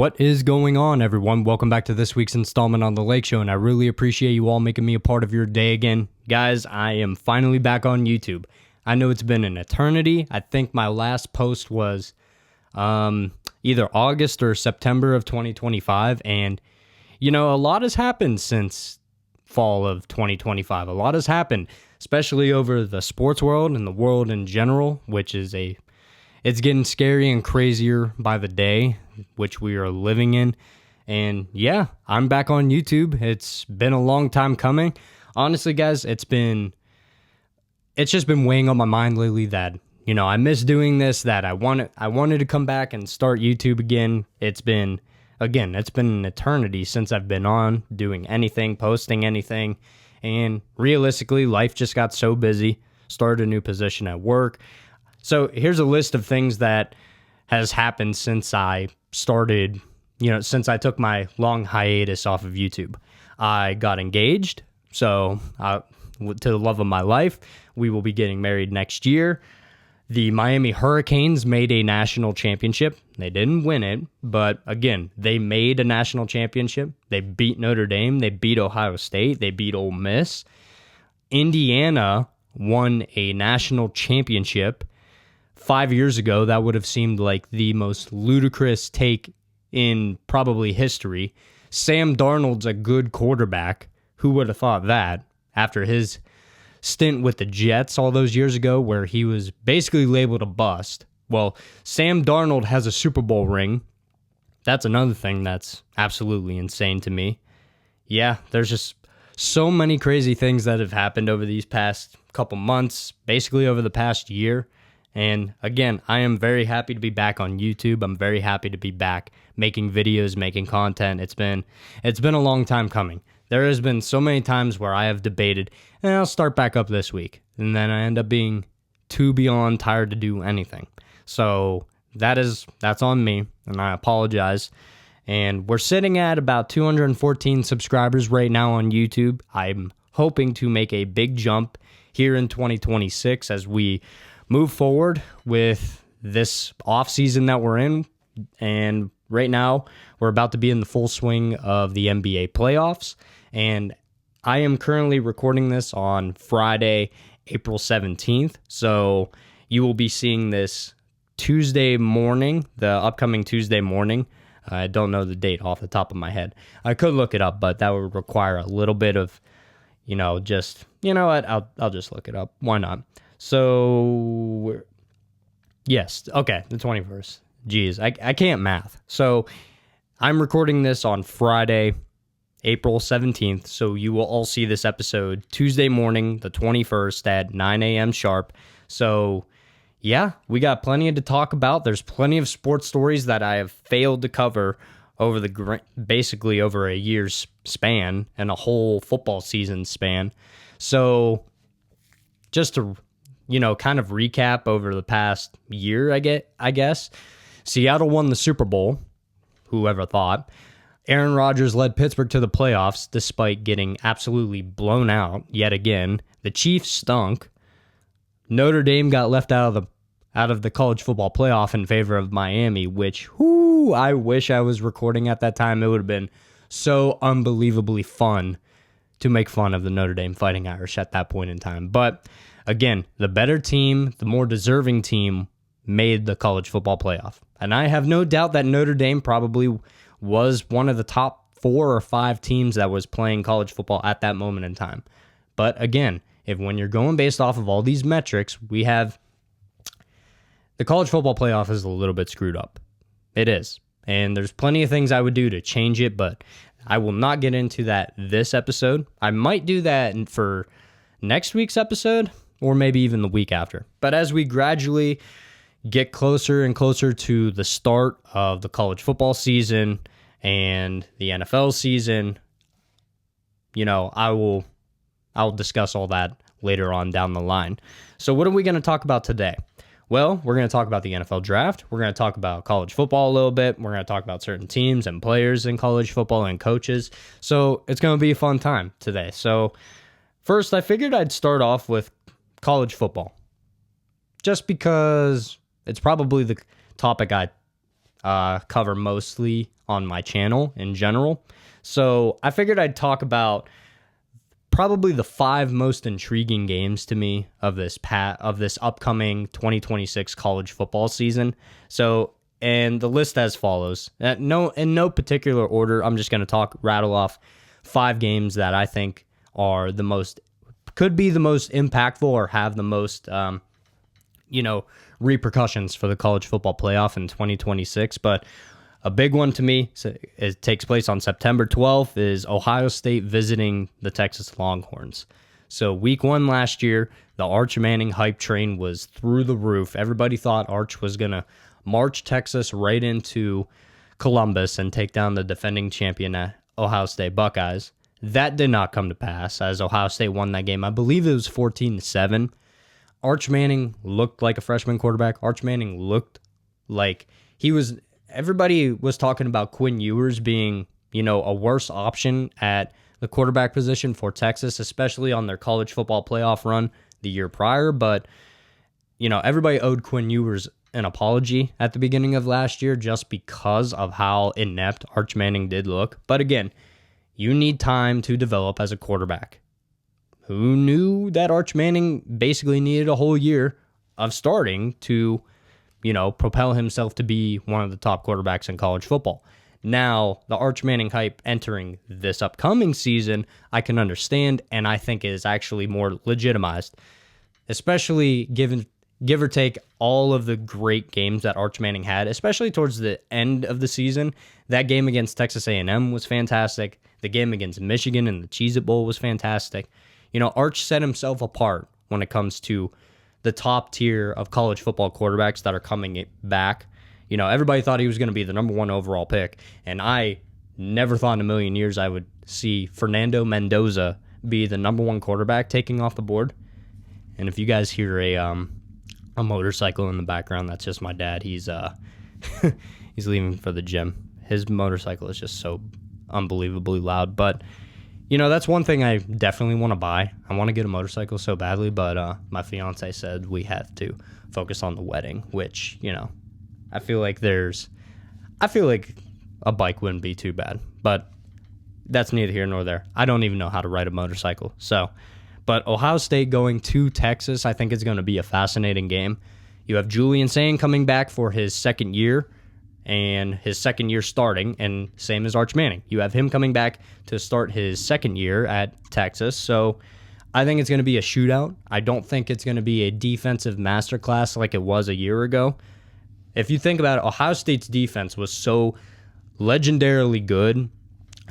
What is going on, everyone? Welcome back to this week's installment on The Lake Show, and I really appreciate you all making me a part of your day again. Guys, I am finally back on YouTube. I know it's been an eternity. I think my last post was either August or September of 2025, and, a lot has happened since fall of 2025. A lot has happened, especially over the sports world and the world in general, which is it's getting scary and crazier by the day, which we are living in. And yeah, I'm back on YouTube. It's been a long time coming. Honestly, guys, it's just been weighing on my mind lately that, I miss doing this, that I wanted to come back and start YouTube again. It's been an eternity since I've been on doing anything, posting anything. And realistically, life just got so busy. Started a new position at work. So here's a list of things that has happened since I started, since I took my long hiatus off of YouTube. I got engaged, so to the love of my life. We will be getting married next year. The Miami Hurricanes made a national championship. They didn't win it, but again, they made a national championship. They beat Notre Dame. They beat Ohio State. They beat Ole Miss. Indiana won a national championship. 5 years ago, that would have seemed like the most ludicrous take in probably history. Sam Darnold's a good quarterback. Who would have thought that after his stint with the Jets all those years ago where he was basically labeled a bust? Well, Sam Darnold has a Super Bowl ring. That's another thing that's absolutely insane to me. Yeah, there's just so many crazy things that have happened over these past couple months, basically over the past year. And again, I am very happy to be back on YouTube. I'm very happy to be back making videos, making content. It's been a long time coming. There has been so many times where I have debated, and I'll start back up this week. And then I end up being too beyond tired to do anything. So that's on me, and I apologize. And we're sitting at about 214 subscribers right now on YouTube. I'm hoping to make a big jump here in 2026 as we move forward with this off season that we're in. And right now, we're about to be in the full swing of the NBA playoffs. And I am currently recording this on Friday, April 17th. So you will be seeing this Tuesday morning, the upcoming Tuesday morning. I don't know the date off the top of my head. I could look it up, but that would require a little bit of, I'll just look it up. Why not? So, yes, okay, the 21st. Jeez, I can't math. So, I'm recording this on Friday, April 17th, so you will all see this episode Tuesday morning, the 21st at 9 a.m. sharp. So, yeah, we got plenty to talk about. There's plenty of sports stories that I have failed to cover over basically over a year's span and a whole football season span. So, just to kind of recap over the past year, I guess. Seattle won the Super Bowl. Whoever thought? Aaron Rodgers led Pittsburgh to the playoffs despite getting absolutely blown out yet again. The Chiefs stunk. Notre Dame got left out of the college football playoff in favor of Miami, which, I wish I was recording at that time. It would have been so unbelievably fun to make fun of the Notre Dame Fighting Irish at that point in time. But again, the better team, the more deserving team made the college football playoff. And I have no doubt that Notre Dame probably was one of the top 4 or 5 teams that was playing college football at that moment in time. But again, when you're going based off of all these metrics, we have the college football playoff is a little bit screwed up. It is. And there's plenty of things I would do to change it, but I will not get into that this episode. I might do that for next week's episode, or maybe even the week after. But as we gradually get closer and closer to the start of the college football season and the NFL season, I'll discuss all that later on down the line. So what are we going to talk about today? Well, we're going to talk about the NFL draft. We're going to talk about college football a little bit. We're going to talk about certain teams and players in college football and coaches. So it's going to be a fun time today. So first, I figured I'd start off with college football, just because it's probably the topic I cover mostly on my channel in general. So I figured I'd talk about probably the 5 most intriguing games to me of this upcoming 2026 college football season. So, and the list as follows. In no particular order, I'm just going to rattle off 5 games that I think are could be the most impactful or have the most, repercussions for the college football playoff in 2026. But a big one to me, it takes place on September 12th, is Ohio State visiting the Texas Longhorns. So week 1 last year, the Arch Manning hype train was through the roof. Everybody thought Arch was going to march Texas right into Columbus and take down the defending champion Ohio State Buckeyes. That did not come to pass as Ohio State won that game. I believe it was 14-7. Arch Manning looked like a freshman quarterback. Arch Manning looked like everybody was talking about Quinn Ewers being, a worse option at the quarterback position for Texas, especially on their college football playoff run the year prior. But, everybody owed Quinn Ewers an apology at the beginning of last year just because of how inept Arch Manning did look. But again, you need time to develop as a quarterback. Who knew that Arch Manning basically needed a whole year of starting to, propel himself to be one of the top quarterbacks in college football? Now, the Arch Manning hype entering this upcoming season, I can understand, and I think is actually more legitimized, especially give or take all of the great games that Arch Manning had, especially towards the end of the season. That game against Texas A&M was fantastic. The game against Michigan in the Cheez-It Bowl was fantastic. Arch set himself apart when it comes to the top tier of college football quarterbacks that are coming back. Everybody thought he was going to be the number 1 overall pick, and I never thought in a million years I would see Fernando Mendoza be the number 1 quarterback taking off the board. And if you guys hear a motorcycle in the background, that's just my dad. He's he's leaving for the gym. His motorcycle is just so unbelievably loud, but that's one thing I definitely want to buy. I want to get a motorcycle so badly, but my fiance said we have to focus on the wedding, which, I feel like a bike wouldn't be too bad, but that's neither here nor there. I don't even know how to ride a motorcycle. But Ohio State going to Texas, I think is going to be a fascinating game. You have Julian Sain coming back for his second year, and his second year starting, and same as Arch Manning. You have him coming back to start his second year at Texas, so I think it's going to be a shootout. I don't think it's going to be a defensive masterclass like it was a year ago. If you think about it, Ohio State's defense was so legendarily good,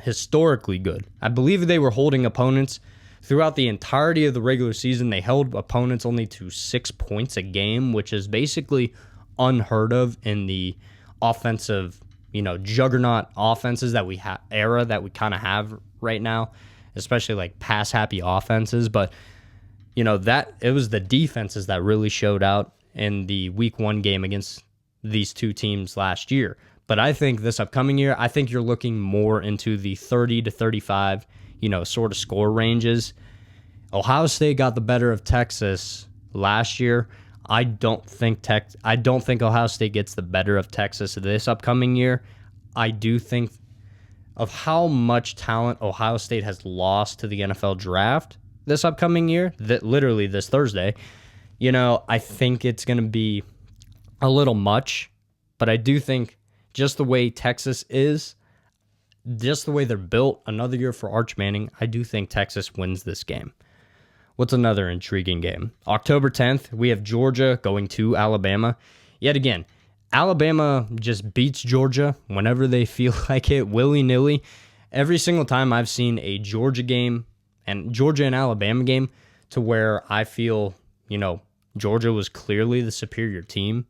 historically good. I believe they were holding opponents throughout the entirety of the regular season. They held opponents only to 6 points a game, which is basically unheard of in the offensive, juggernaut offenses that we kind of have right now, especially like pass happy offenses. But that it was the defenses that really showed out in the week 1 game against these two teams last year. But I think this upcoming year, I think you're looking more into the 30 to 35, sort of score ranges. Ohio State got the better of Texas last year. I don't think Ohio State gets the better of Texas this upcoming year. I do think of how much talent Ohio State has lost to the NFL draft this upcoming year, that literally this Thursday. I think it's going to be a little much, but I do think just the way Texas is, just the way they're built, another year for Arch Manning, I do think Texas wins this game. What's another intriguing game? October 10th, we have Georgia going to Alabama. Yet again, Alabama just beats Georgia whenever they feel like it, willy-nilly. Every single time I've seen a Georgia game and Alabama game to where I feel, Georgia was clearly the superior team.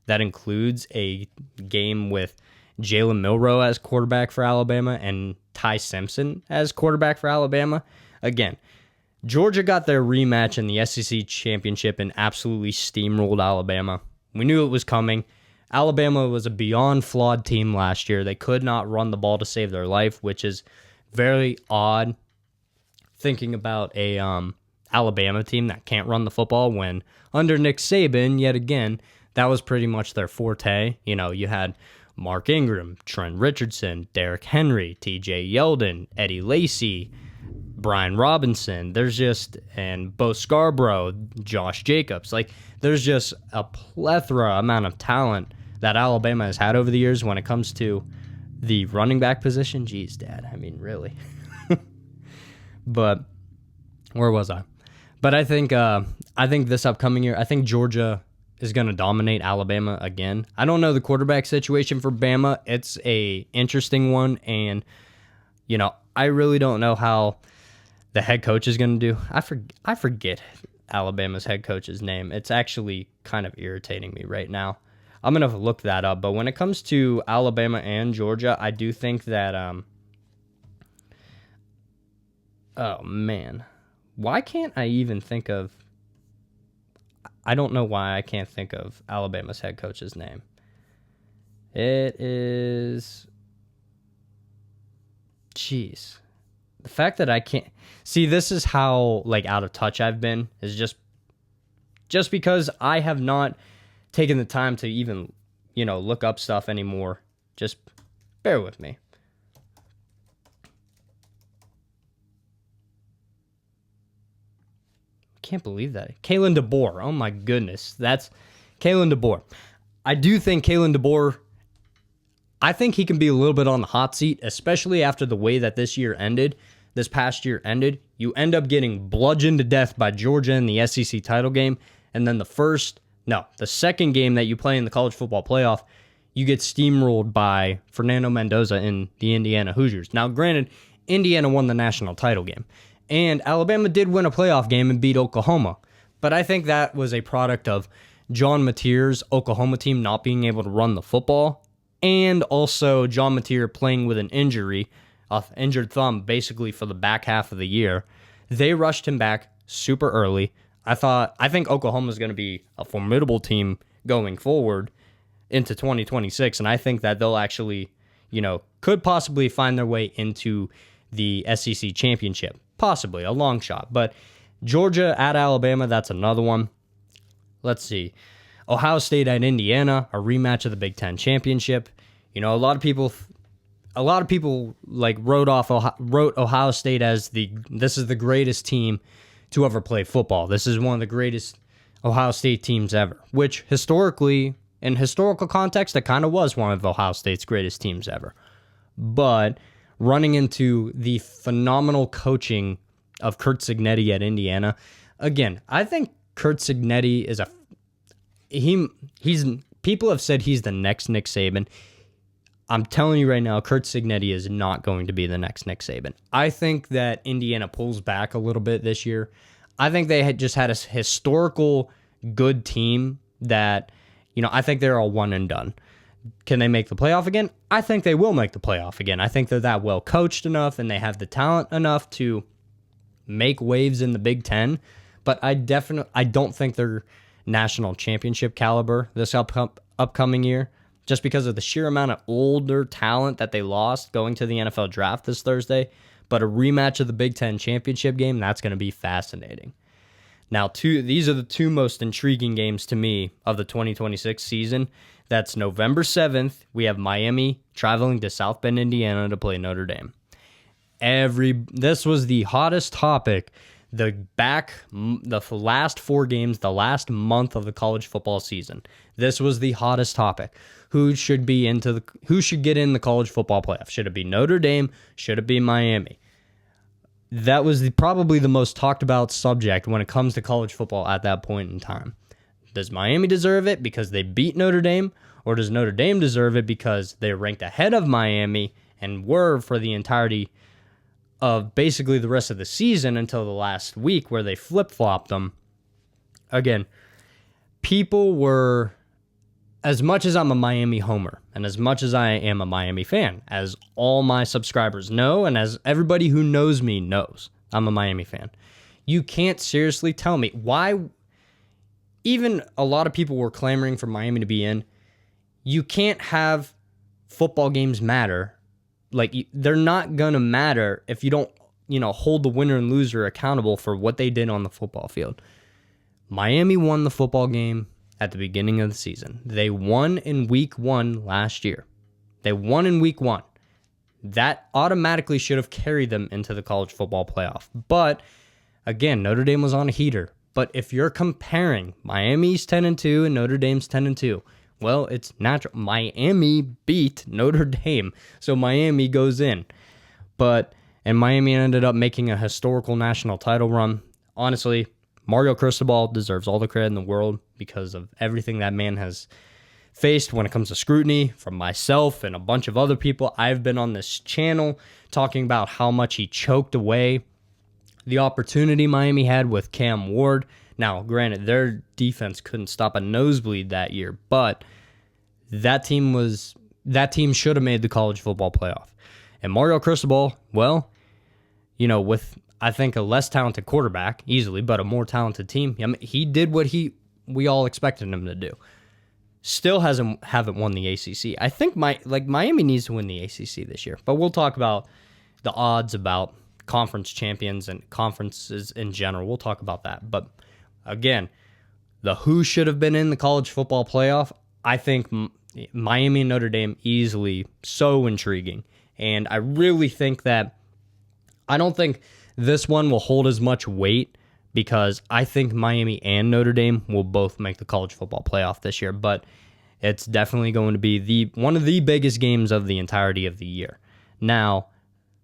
That includes a game with Jalen Milroe as quarterback for Alabama and Ty Simpson as quarterback for Alabama. Again, Georgia got their rematch in the SEC championship and absolutely steamrolled Alabama. We knew it was coming. Alabama was a beyond flawed team last year. They could not run the ball to save their life, which is very odd thinking about a Alabama team that can't run the football when under Nick Saban, yet again, that was pretty much their forte. You had Mark Ingram, Trent Richardson, Derrick Henry, TJ Yeldon, Eddie Lacy, Brian Robinson. And Bo Scarborough, Josh Jacobs. Like, there's just a plethora amount of talent that Alabama has had over the years when it comes to the running back position. Jeez, Dad. I mean, really. But where was I? But I think this upcoming year, I think Georgia is going to dominate Alabama again. I don't know the quarterback situation for Bama. It's a interesting one, and I really don't know how the head coach is going to do. I forget Alabama's head coach's name. It's actually kind of irritating me right now. I'm going to look that up. But when it comes to Alabama and Georgia, I do think that oh man, why can't I even think of? I don't know why I can't think of Alabama's head coach's name. It is... Jeez. The fact that I can't... See, this is how, out of touch I've been, is just because I have not taken the time to even, look up stuff anymore. Just bear with me. Can't believe that. Kalen DeBoer. Oh my goodness. That's Kalen DeBoer. I do think Kalen DeBoer, I think he can be a little bit on the hot seat, especially after the way that this past year ended. You end up getting bludgeoned to death by Georgia in the SEC title game. And then the second game that you play in the college football playoff, you get steamrolled by Fernando Mendoza in the Indiana Hoosiers. Now, granted, Indiana won the national title game. And Alabama did win a playoff game and beat Oklahoma. But I think that was a product of John Mateer's Oklahoma team not being able to run the football, and also John Mateer playing with an injured thumb basically for the back half of the year. They rushed him back super early. I think Oklahoma is going to be a formidable team going forward into 2026, and I think that they'll actually, could possibly find their way into the SEC championship. Possibly, a long shot. But Georgia at Alabama, that's another one. Let's see. Ohio State at Indiana, a rematch of the Big Ten championship. A lot of people wrote Ohio State as this is the greatest team to ever play football. This is one of the greatest Ohio State teams ever, which historically, in historical context, it kind of was one of Ohio State's greatest teams ever. But running into the phenomenal coaching of Curt Cignetti at Indiana. Again, I think Curt Cignetti is people have said he's the next Nick Saban. I'm telling you right now, Curt Cignetti is not going to be the next Nick Saban. I think that Indiana pulls back a little bit this year. I think they had a historical good team that, I think they're all one and done. Can they make the playoff again? I think they will make the playoff again. I think they're that well coached enough and they have the talent enough to make waves in the Big Ten. But I don't think they're national championship caliber this upcoming year, just because of the sheer amount of older talent that they lost going to the NFL draft this Thursday. But a rematch of the Big Ten championship game, that's going to be fascinating. Now, these are the two most intriguing games to me of the 2026 season. That's November 7th. We have Miami traveling to South Bend, Indiana to play Notre Dame. This was the hottest topic the last 4 games, the last month of the college football season. This was the hottest topic. Who should get in the college football playoff? Should it be Notre Dame? Should it be Miami? That was probably the most talked about subject when it comes to college football at that point in time. Does Miami deserve it because they beat Notre Dame, or does Notre Dame deserve it because they're ranked ahead of Miami and were for the entirety of basically the rest of the season until the last week where they flip-flopped them? Again, people were, as much as I'm a Miami homer and as much as I am a Miami fan, as all my subscribers know and as everybody who knows me knows, I'm a Miami fan. You can't seriously tell me why. Even a lot of people were clamoring for Miami to be in. You can't have football games matter. They're not going to matter if you don't, hold the winner and loser accountable for what they did on the football field. Miami won the football game at the beginning of the season. They won in week 1 last year. They won in week 1. That automatically should have carried them into the college football playoff. But again, Notre Dame was on a heater. But if you're comparing Miami's 10-2 and Notre Dame's 10-2, well, it's natural. Miami beat Notre Dame, so Miami goes in. And Miami ended up making a historical national title run. Honestly, Mario Cristobal deserves all the credit in the world because of everything that man has faced when it comes to scrutiny from myself and a bunch of other people. I've been on this channel talking about how much he choked away the opportunity Miami had with Cam Ward. Now, granted, their defense couldn't stop a nosebleed that year, but that team should have made the college football playoff. And Mario Cristobal, well, with I think a less talented quarterback easily, but a more talented team, he did what we all expected him to do. Still haven't won the ACC. I think Miami needs to win the ACC this year, but we'll talk about the odds about conference champions and conferences in general. We'll talk about that. But again, the who should have been in the college football playoff, I think Miami and Notre Dame easily so intriguing. And I really think that I don't think this one will hold as much weight because I think Miami and Notre Dame will both make the college football playoff this year. But it's definitely going to be one of the biggest games of the entirety of the year. Now,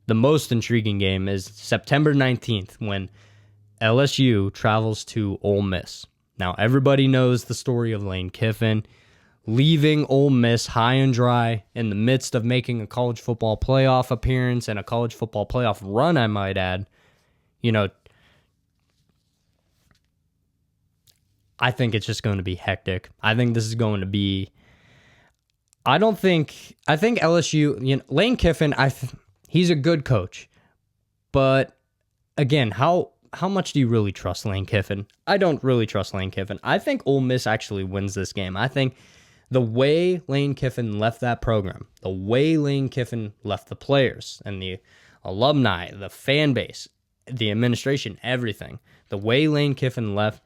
the most intriguing game is September 19th when LSU travels to Ole Miss. Now, everybody knows the story of Lane Kiffin leaving Ole Miss high and dry in the midst of making a college football playoff appearance and a college football playoff run, I might add. I think it's just going to be hectic. I think this is going to be... I think LSU... Lane Kiffin, he's a good coach. But, again, how much do you really trust Lane Kiffin? I don't really trust Lane Kiffin. I think Ole Miss actually wins this game. I think the way Lane Kiffin left that program, the way Lane Kiffin left the players and the alumni, the fan base, the administration, everything, the way Lane Kiffin left,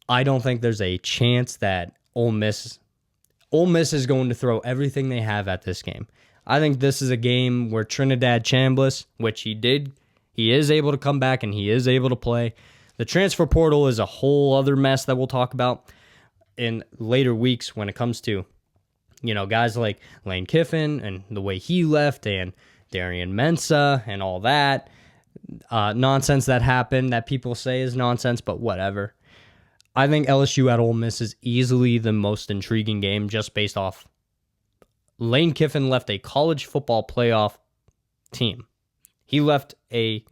I don't think there's a chance that Ole Miss is going to throw everything they have at this game. I think this is a game where Trinidad Chambliss, which he is able to come back and he is able to play. The transfer portal is a whole other mess that we'll talk about in later weeks when it comes to, guys like Lane Kiffin and the way he left and Darian Mensah and all that nonsense that happened that people say is nonsense, but whatever. I think LSU at Ole Miss is easily the most intriguing game just based off Lane Kiffin left a college football playoff team. He left the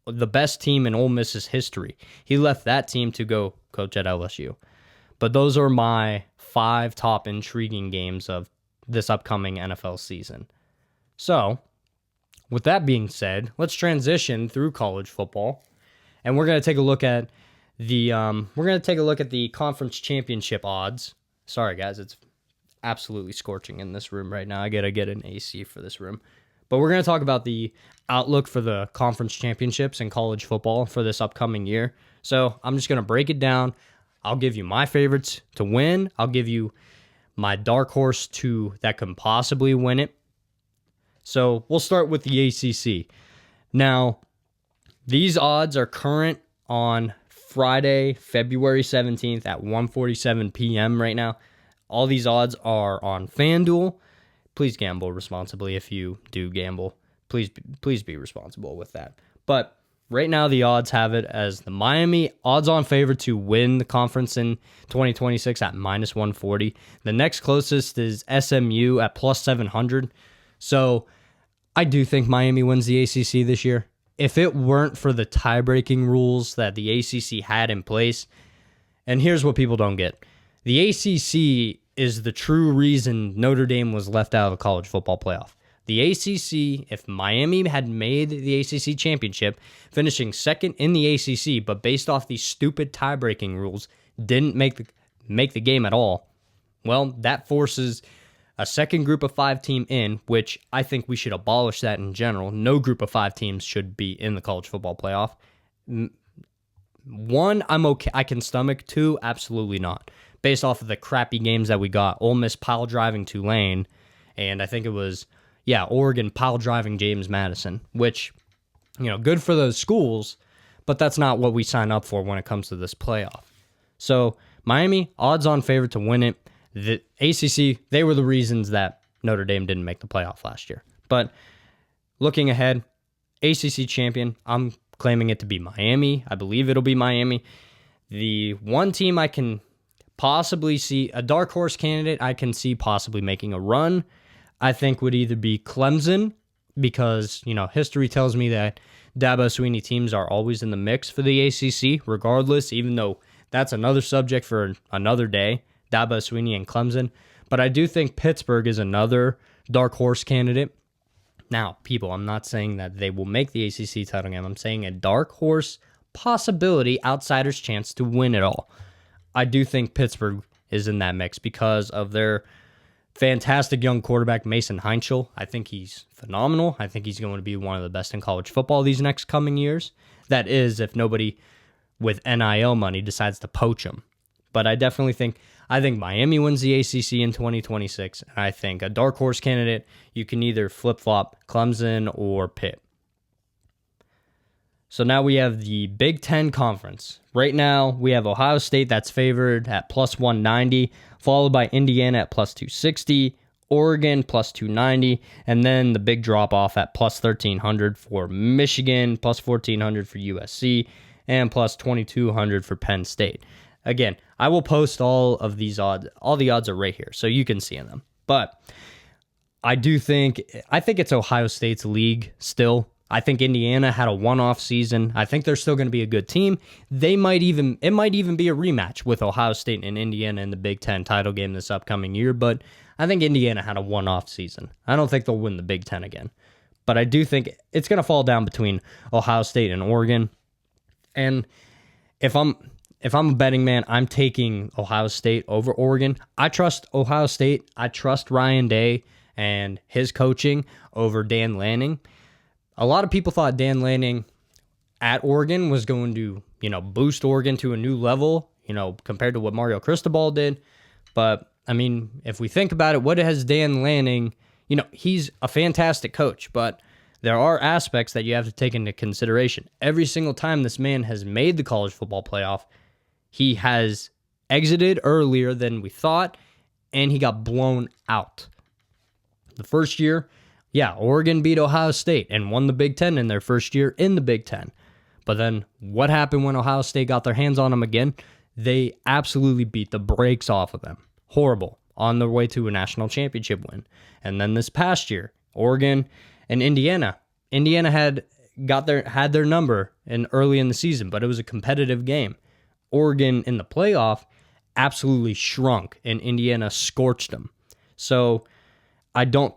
best team in Ole Miss's history. He left that team to go coach at LSU. But those are my 5 top intriguing games of this upcoming NFL season. So, with that being said, let's transition through college football, and we're going to take a look at the conference championship odds. Sorry, guys, it's absolutely scorching in this room right now. I got to get an AC for this room. But we're going to talk about the outlook for the conference championships in college football for this upcoming year. So I'm just going to break it down. I'll give you my favorites to win. I'll give you my dark horse that can possibly win it. So we'll start with the ACC. Now, these odds are current on Friday, February 17th at 1:47 p.m. right now. All these odds are on Fanduel. Please gamble responsibly if you do gamble. Please be responsible with that. But right now, the odds have it as the Miami odds-on favorite to win the conference in 2026 at -140. The next closest is SMU at +700. So I do think Miami wins the ACC this year. If it weren't for the tie-breaking rules that the ACC had in place, and here's what people don't get. The ACC is the true reason Notre Dame was left out of the college football playoff. The ACC, if Miami had made the ACC championship, finishing second in the ACC, but based off these stupid tie-breaking rules, didn't make the game at all, well, that forces a second group of 5 team in, which I think we should abolish that in general. No group of 5 teams should be in the college football playoff. 1, I'm okay. I can stomach. 2, absolutely not. Based off of the crappy games that we got, Ole Miss pile driving Tulane And I think it was, Oregon pile driving James Madison, which, good for those schools, but that's not what we sign up for when it comes to this playoff. So Miami, odds-on favorite to win it. The ACC, they were the reasons that Notre Dame didn't make the playoff last year. But looking ahead, ACC champion, I'm claiming it to be Miami. I believe it'll be Miami. The one team I can possibly see, a dark horse candidate I can see possibly making a run, I think would either be Clemson, because, history tells me that Dabo Swinney teams are always in the mix for the ACC, regardless, even though that's another subject for another day, Dabo Swinney and Clemson. But I do think Pittsburgh is another dark horse candidate. Now, people, I'm not saying that they will make the ACC title game. I'm saying a dark horse possibility, outsider's chance to win it all. I do think Pittsburgh is in that mix because of their fantastic young quarterback, Mason Heinschel. I think he's phenomenal. I think he's going to be one of the best in college football these next coming years. That is, if nobody with NIL money decides to poach him. But I definitely think Miami wins the ACC in 2026, and I think a dark horse candidate, you can either flip-flop Clemson or Pitt. So now we have the Big Ten Conference. Right now, we have Ohio State that's favored at plus 190, followed by Indiana at plus 260, Oregon plus 290, and then the big drop-off at plus 1,300 for Michigan, plus 1,400 for USC, and plus 2,200 for Penn State. Again, I will post all of these odds. All the odds are right here, so you can see them. But I think it's Ohio State's league still. I think Indiana had a one-off season. I think they're still going to be a good team. It might even be a rematch with Ohio State and Indiana in the Big Ten title game this upcoming year, but I think Indiana had a one-off season. I don't think they'll win the Big Ten again. But I do think it's going to fall down between Ohio State and Oregon. And if I'm a betting man, I'm taking Ohio State over Oregon. I trust Ohio State. I trust Ryan Day and his coaching over Dan Lanning. A lot of people thought Dan Lanning at Oregon was going to, boost Oregon to a new level, compared to what Mario Cristobal did. But, if we think about it, what has Dan Lanning, he's a fantastic coach, but there are aspects that you have to take into consideration. Every single time this man has made the college football playoff, he has exited earlier than we thought, and he got blown out. The first year, Oregon beat Ohio State and won the Big Ten in their first year in the Big Ten. But then what happened when Ohio State got their hands on them again? They absolutely beat the brakes off of them. Horrible. On their way to a national championship win. And then this past year, Oregon and Indiana. Indiana had their number early in the season, but it was a competitive game. Oregon in the playoff absolutely shrunk, and Indiana scorched them. So I don't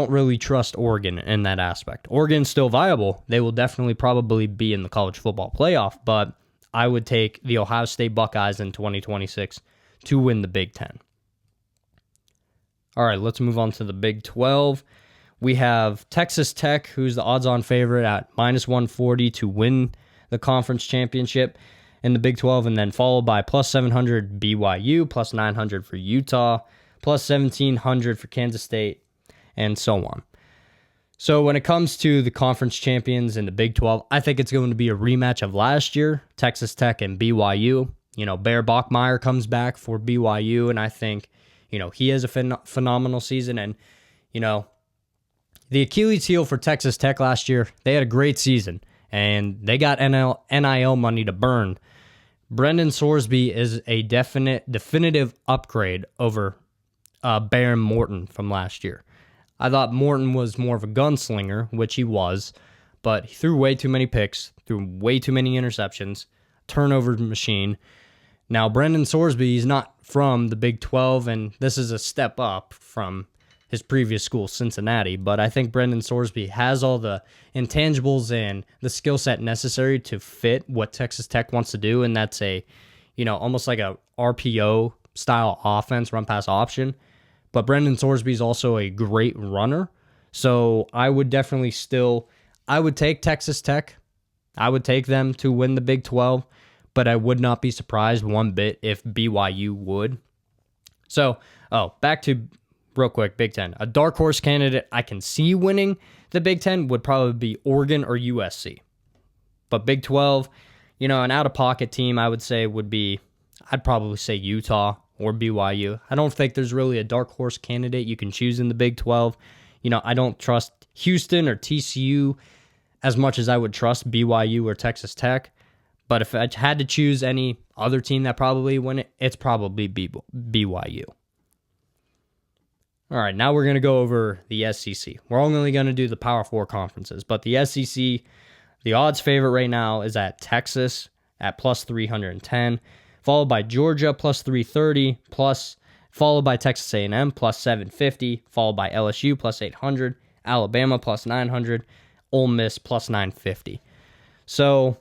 really trust Oregon in that aspect. Oregon's still viable. They will definitely probably be in the college football playoff, but I would take the Ohio State Buckeyes in 2026 to win the Big Ten. All right, let's move on to the Big 12. We have Texas Tech, who's the odds-on favorite at minus 140 to win the conference championship in the Big 12, and then followed by plus 700 BYU, plus 900 for Utah, plus 1,700 for Kansas State, and so on. So when it comes to the conference champions in the Big 12, I think it's going to be a rematch of last year, Texas Tech and BYU. Bear Bachmeier comes back for BYU, and I think, he has a phenomenal season. And, the Achilles heel for Texas Tech last year, they had a great season, and they got NIL money to burn. Brendan Sorsby is a definitive upgrade over Bear Morton from last year. I thought Morton was more of a gunslinger, which he was, but he threw way too many picks, threw way too many interceptions, turnover machine. Now, Brendan Sorsby is not from the Big 12, and this is a step up from his previous school, Cincinnati, but I think Brendan Sorsby has all the intangibles and the skill set necessary to fit what Texas Tech wants to do, and that's almost like a RPO style offense, run pass option. But Brendan Sorsby is also a great runner, so I would definitely take Texas Tech. I would take them to win the Big 12, but I would not be surprised one bit if BYU would. So, back to real quick, Big Ten. A dark horse candidate I can see winning the Big Ten would probably be Oregon or USC. But Big 12, an out-of-pocket team I would say I'd probably say Utah or BYU. I don't think there's really a dark horse candidate you can choose in the Big 12. I don't trust Houston or TCU as much as I would trust BYU or Texas Tech. But if I had to choose any other team that probably win it, it's probably BYU. All right, now we're going to go over the SEC. We're only going to do the Power 4 conferences, but the SEC, the odds favorite right now is at Texas at plus 310, followed by Georgia plus 330, followed by Texas A&M plus 750, followed by LSU plus 800, Alabama plus 900, Ole Miss plus 950. So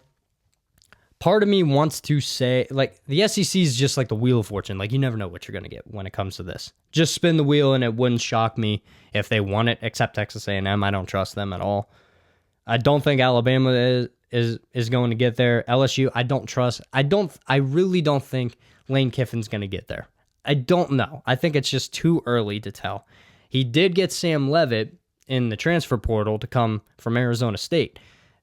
part of me wants to say, the SEC is just like the Wheel of Fortune. You never know what you're going to get when it comes to this. Just spin the wheel, and it wouldn't shock me if they won it, except Texas A&M. I don't trust them at all. I don't think Alabama is going to get there. LSU, I don't trust. I really don't think Lane Kiffin's going to get there. I don't know. I think it's just too early to tell. He did get Sam Leavitt in the transfer portal to come from Arizona State.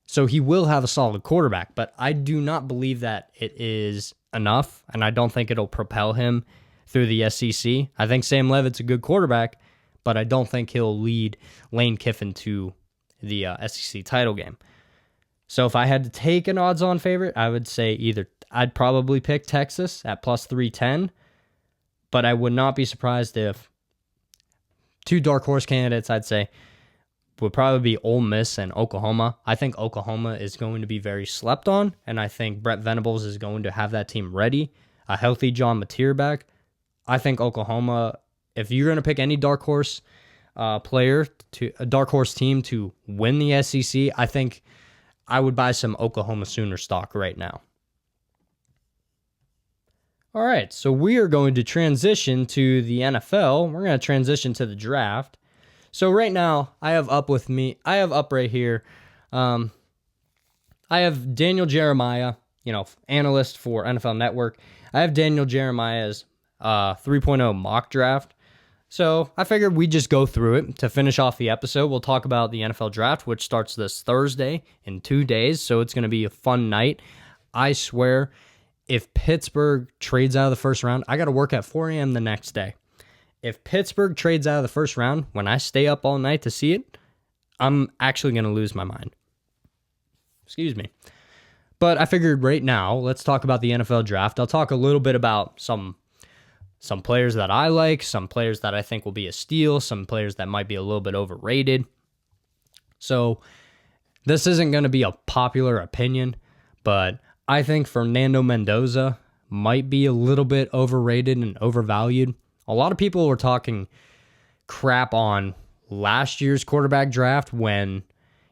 So he will have a solid quarterback, but I do not believe that it is enough, and I don't think it'll propel him through the SEC. I think Sam Leavitt's a good quarterback, but I don't think he'll lead Lane Kiffin to the SEC title game. So if I had to take an odds-on favorite, I would say I'd probably pick Texas at plus 310, but I would not be surprised if two dark horse candidates, I'd say, would probably be Ole Miss and Oklahoma. I think Oklahoma is going to be very slept on, and I think Brett Venables is going to have that team ready. A healthy John Mateer back. I think Oklahoma, if you're going to pick any dark horse a dark horse team to win the SEC, I think I would buy some Oklahoma Sooner stock right now. All right, so we are going to transition to the NFL. We're going to transition to the draft. So right now, I have up right here, I have Daniel Jeremiah, analyst for NFL Network. I have Daniel Jeremiah's 3.0 mock draft. So I figured we'd just go through it to finish off the episode. We'll talk about the NFL draft, which starts this Thursday in 2 days. So it's going to be a fun night. I swear, if Pittsburgh trades out of the first round, I got to work at 4 a.m. the next day. If Pittsburgh trades out of the first round, when I stay up all night to see it, I'm actually going to lose my mind. Excuse me. But I figured right now, let's talk about the NFL draft. I'll talk a little bit about some players that I like, some players that I think will be a steal, some players that might be a little bit overrated. So this isn't going to be a popular opinion, but I think Fernando Mendoza might be a little bit overrated and overvalued. A lot of people were talking crap on last year's quarterback draft when,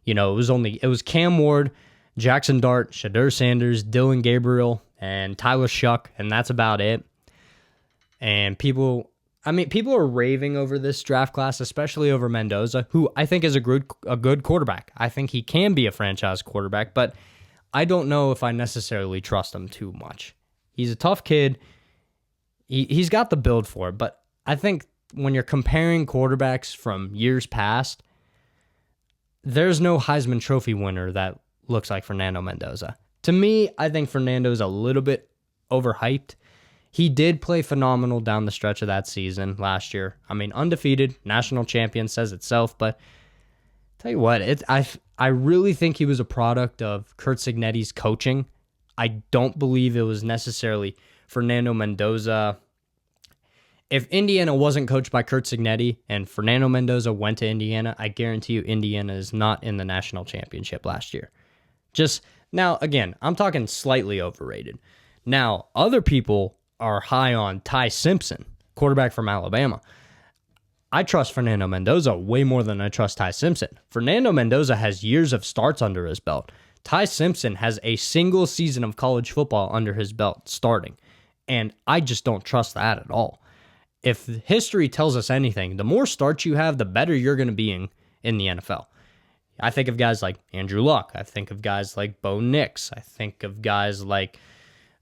it was Cam Ward, Jackson Dart, Shadur Sanders, Dylan Gabriel, and Tyler Shuck, and that's about it. And people are raving over this draft class, especially over Mendoza, who I think is a good quarterback. I think he can be a franchise quarterback, but I don't know if I necessarily trust him too much. He's a tough kid. He's got the build for it, but I think when you're comparing quarterbacks from years past, there's no Heisman Trophy winner that looks like Fernando Mendoza. To me, I think Fernando's a little bit overhyped. He did play phenomenal down the stretch of that season last year. Undefeated, national champion says itself, but tell you what, I really think he was a product of Curt Cignetti's coaching. I don't believe it was necessarily Fernando Mendoza. If Indiana wasn't coached by Curt Cignetti and Fernando Mendoza went to Indiana, I guarantee you Indiana is not in the national championship last year. Just now, again, I'm talking slightly overrated. Now, other people are high on Ty Simpson, quarterback from Alabama. I trust Fernando Mendoza way more than I trust Ty Simpson. Fernando Mendoza has years of starts under his belt. Ty Simpson has a single season of college football under his belt starting. And I just don't trust that at all. If history tells us anything, the more starts you have, the better you're going to be in the NFL. I think of guys like Andrew Luck. I think of guys like Bo Nix. I think of guys like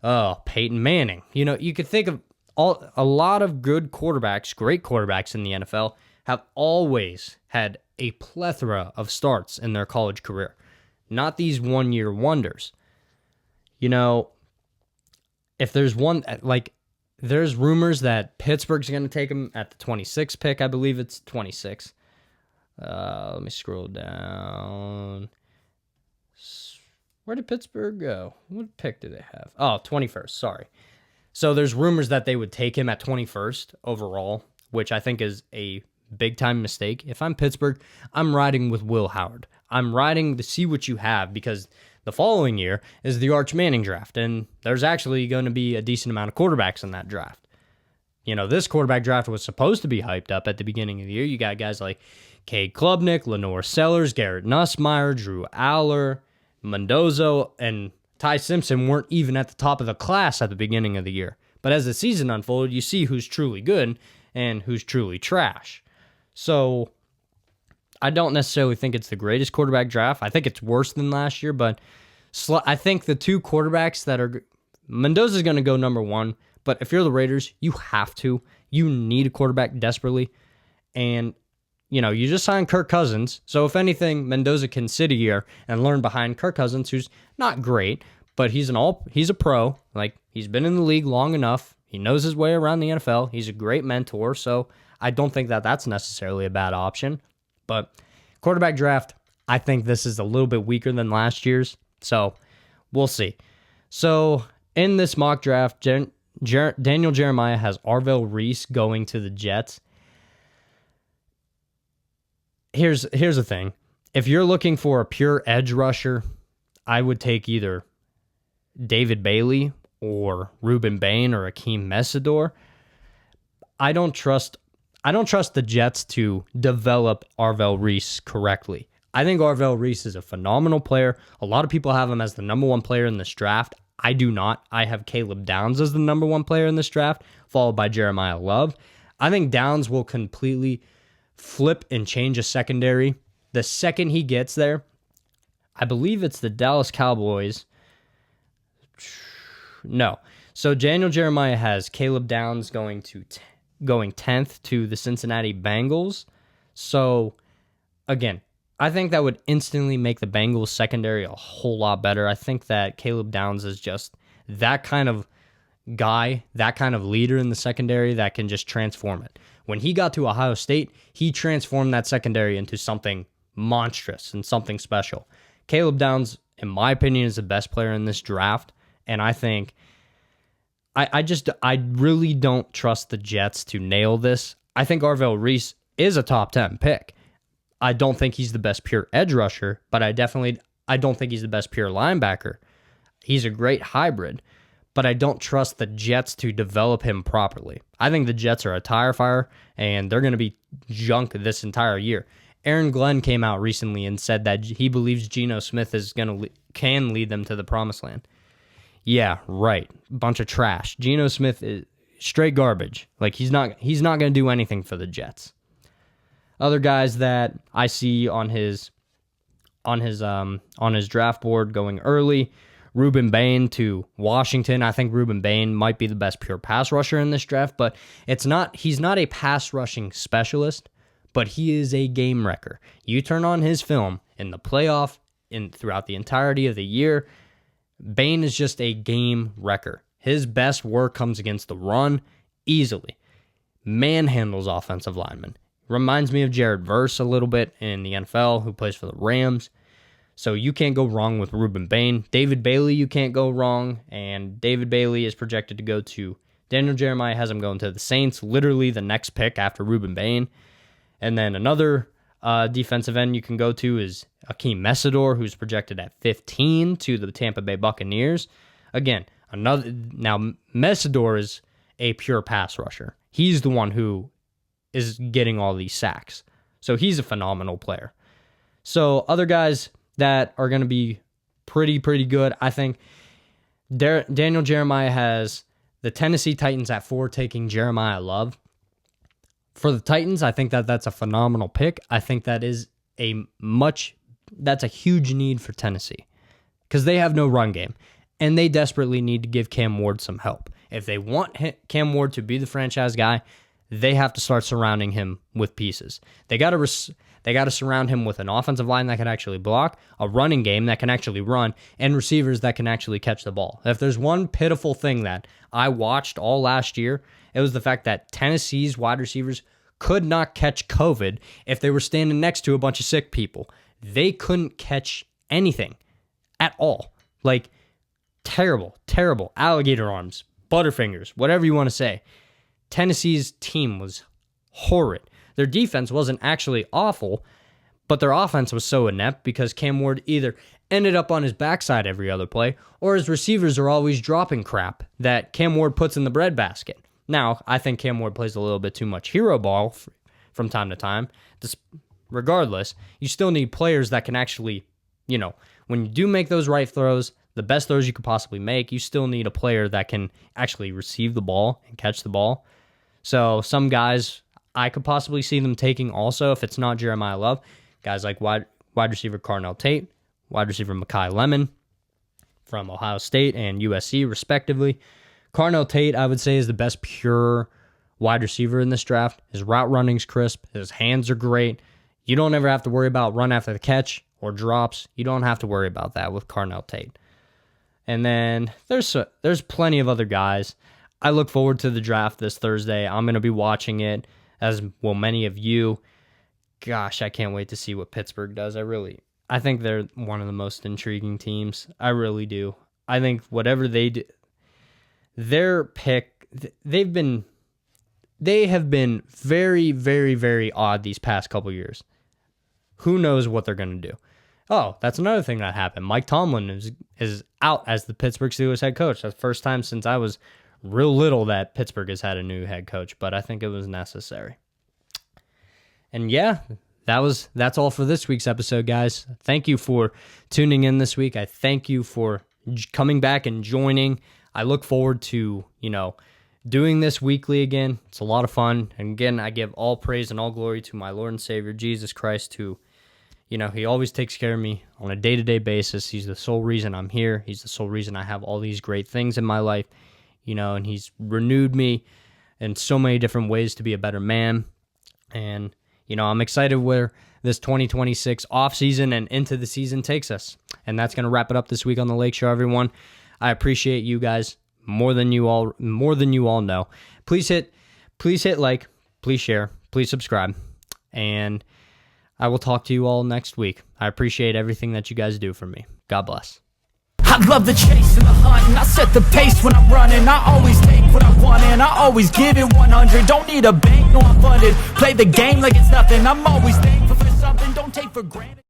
Peyton Manning. You could think of a lot of good quarterbacks, great quarterbacks in the NFL, have always had a plethora of starts in their college career, not these one-year wonders. You know, if there's one, like, there's rumors that Pittsburgh's going to take him at the 26th pick. I believe it's 26. Let me scroll down. Where did Pittsburgh go? What pick do they have? Oh, 21st. Sorry. So there's rumors that they would take him at 21st overall, which I think is a big-time mistake. If I'm Pittsburgh, I'm riding with Will Howard. I'm riding to see what you have, because the following year is the Arch Manning draft, and there's actually going to be a decent amount of quarterbacks in that draft. You know, this quarterback draft was supposed to be hyped up at the beginning of the year. You got guys like Cade Klubnik, Lenore Sellers, Garrett Nussmeier, Drew Aller, Mendoza, and Ty Simpson weren't even at the top of the class at the beginning of the year. But as the season unfolded, you see who's truly good and who's truly trash. So I don't necessarily think it's the greatest quarterback draft. I think it's worse than last year, but I think the two quarterbacks that are... Mendoza's going to go number one, but if you're the Raiders, you have to. You need a quarterback desperately. And, you know, you just signed Kirk Cousins, so if anything, Mendoza can sit a year and learn behind Kirk Cousins, who's not great, but he's a pro. Like, he's been in the league long enough. He knows his way around the NFL. He's a great mentor, so I don't think that that's necessarily a bad option. But quarterback draft, I think this is a little bit weaker than last year's, so we'll see. So in this mock draft, Daniel Jeremiah has Arvell Reese going to the Jets. Here's the thing. If you're looking for a pure edge rusher, I would take either David Bailey or Ruben Bain or Akeem Messidor. I don't trust the Jets to develop Arvell Reese correctly. I think Arvell Reese is a phenomenal player. A lot of people have him as the number one player in this draft. I do not. I have Caleb Downs as the number one player in this draft, followed by Jeremiah Love. I think Downs will completely flip and change a secondary the second he gets there. I believe it's the Dallas Cowboys. No. So Daniel Jeremiah has Caleb Downs going 10th to the Cincinnati Bengals. So, again, I think that would instantly make the Bengals secondary a whole lot better. I think that Caleb Downs is just that kind of guy, that kind of leader in the secondary that can just transform it. When he got to Ohio State, he transformed that secondary into something monstrous and something special. Caleb Downs, in my opinion, is the best player in this draft, and I think I really don't trust the Jets to nail this. I think Arvell Reese is a top 10 pick. I don't think he's the best pure edge rusher, but I don't think he's the best pure linebacker. He's a great hybrid, but I don't trust the Jets to develop him properly. I think the Jets are a tire fire, and they're going to be junk this entire year. Aaron Glenn came out recently and said that he believes Geno Smith can lead them to the promised land. Yeah, right. Bunch of trash. Geno Smith is straight garbage. Like, he's not going to do anything for the Jets. Other guys that I see on his draft board going early, Ruben Bain to Washington. I think Ruben Bain might be the best pure pass rusher in this draft, but he's not a pass rushing specialist, but he is a game wrecker. You turn on his film in the playoff throughout the entirety of the year, Bain is just a game wrecker. His best work comes against the run easily. Manhandles offensive linemen. Reminds me of Jared Verse a little bit in the NFL, who plays for the Rams. So you can't go wrong with Ruben Bain. David Bailey, you can't go wrong. And David Bailey is projected to go to... Daniel Jeremiah has him going to the Saints, literally the next pick after Ruben Bain. And then another defensive end you can go to is Akeem Messidor, who's projected at 15 to the Tampa Bay Buccaneers. Again, now Messidor is a pure pass rusher. He's the one who is getting all these sacks. So he's a phenomenal player. So other guys that are going to be pretty good, I think Daniel Jeremiah has the Tennessee Titans at 4 taking Jeremiah Love. For the Titans, I think that's a phenomenal pick. I think that's a huge need for Tennessee because they have no run game, and they desperately need to give Cam Ward some help. If they want Cam Ward to be the franchise guy, they have to start surrounding him with pieces. They got to surround him with an offensive line that can actually block, a running game that can actually run, and receivers that can actually catch the ball. If there's one pitiful thing that I watched all last year, it was the fact that Tennessee's wide receivers could not catch COVID if they were standing next to a bunch of sick people. They couldn't catch anything at all. Like, terrible alligator arms, butterfingers, whatever you want to say. Tennessee's team was horrid. Their defense wasn't actually awful, but their offense was so inept because Cam Ward either ended up on his backside every other play or his receivers are always dropping crap that Cam Ward puts in the breadbasket. Now, I think Cam Ward plays a little bit too much hero ball from time to time. Regardless, you still need players that can actually, when you do make those right throws, the best throws you could possibly make, you still need a player that can actually receive the ball and catch the ball. So some guys I could possibly see them taking also, if it's not Jeremiah Love, guys like wide receiver Carnell Tate, wide receiver Mekhi Lemon from Ohio State and USC, respectively. Carnell Tate, I would say, is the best pure wide receiver in this draft. His route running's crisp. His hands are great. You don't ever have to worry about run after the catch or drops. You don't have to worry about that with Carnell Tate. And then there's plenty of other guys. I look forward to the draft this Thursday. I'm going to be watching it, as will many of you. Gosh, I can't wait to see what Pittsburgh does. I think they're one of the most intriguing teams. I really do. I think whatever they do, their pick, they have been very, very, very odd these past couple years. Who knows what they're going to do? Oh, that's another thing that happened. Mike Tomlin is out as the Pittsburgh Steelers head coach. That's the first time since I was real little that Pittsburgh has had a new head coach, but I think it was necessary. And yeah, that's all for this week's episode, guys. Thank you for tuning in this week. I thank you for coming back and joining. I look forward to, doing this weekly again. It's a lot of fun. And again, I give all praise and all glory to my Lord and Savior, Jesus Christ, who, he always takes care of me on a day-to-day basis. He's the sole reason I'm here. He's the sole reason I have all these great things in my life, and he's renewed me in so many different ways to be a better man. And, I'm excited where this 2026 offseason and into the season takes us. And that's going to wrap it up this week on the Lake Show, everyone. I appreciate you guys more than you all know. Please hit like, please share, please subscribe, and I will talk to you all next week. I appreciate everything that you guys do for me. God bless. I love the chase and the hunt, and I set the pace when I'm running. I always take what I want and I always give it 100. Don't need a bank, no, I'm funded. Play the game like it's nothing. I'm always thankful for something, don't take for granted.